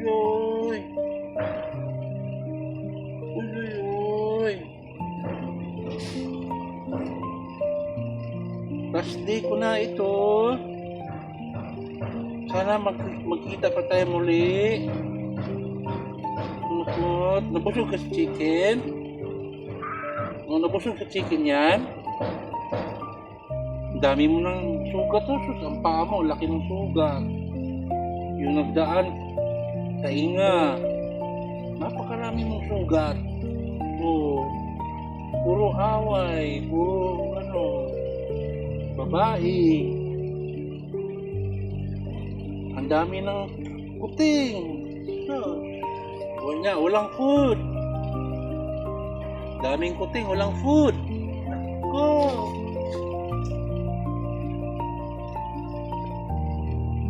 Uy. Uy. Last day ko na ito. Sana magkita pa tayo muli. Nabusog ka sa chicken? Nabusog sa chicken yan? Ang dami mo ng sugat. Ang paa mo, laki ng sugat. Yung nagdaan, tainga. Napakarami mong sugat. Puro away, puro babae. Ang dami ng kuting. Walang food. Daming kuting, walang food.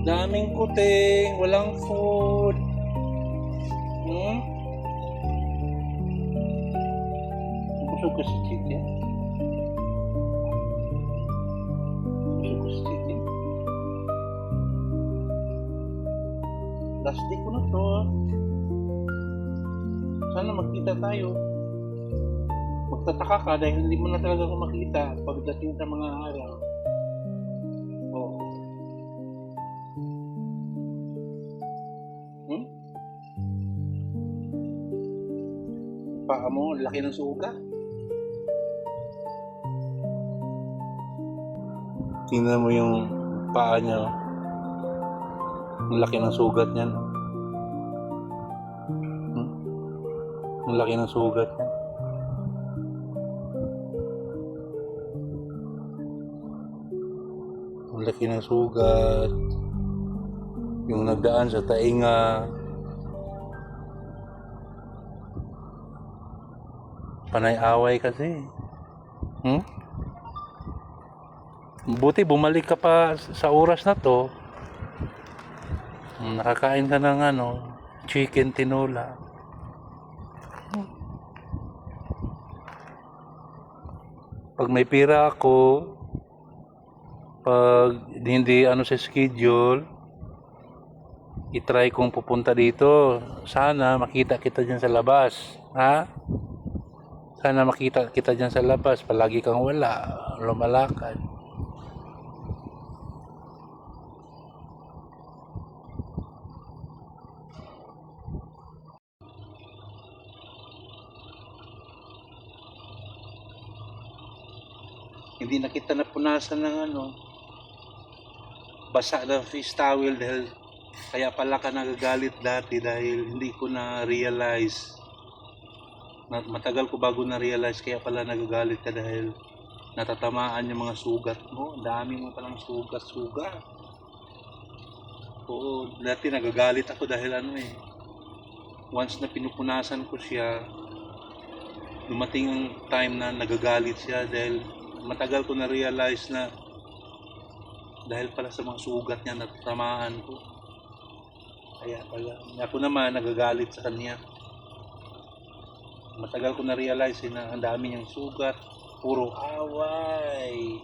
Daming kuting, walang food. Busog ka sa chicken? Busog ka sa chicken? Last day ko na to. Sana magkita tayo. Magtataka ka dahil hindi mo na talaga ako makita pagdating sa mga araw. Paa mo, laki ng sugat. Tingnan mo yung paa niya. Ang laki ng sugat niyan. Ang laki ng sugat niyan. Ang laki ng sugat. Yung nagdaan sa tainga. Panay away kasi. Buti bumalik ka pa sa oras na to. Nakakain ka ng chicken tinola. Pag may pira ako, pag hindi sa schedule, i-try kong pupunta dito. Sana makita kita dyan sa labas. Ha? Sana makita kita dyan sa labas. Palagi kang wala. Lumalakad. Hindi na kita napunasan ng basa ng fish towel dahil kaya pala ka nagagalit dati dahil hindi ko na-realize. Matagal ko bago na-realize kaya pala nagagalit ka dahil natatamaan yung mga sugat mo. Ang dami mo palang sugat. Oo, dati nagagalit ako dahil once na pinupunasan ko siya, dumating ang time na nagagalit siya dahil matagal ko na-realize na dahil pala sa mga sugat niya natatamaan ko. Kaya pala, ako naman nagagalit sa kanya. Matagal ko na-realize na ang dami niyang sugat, puro away.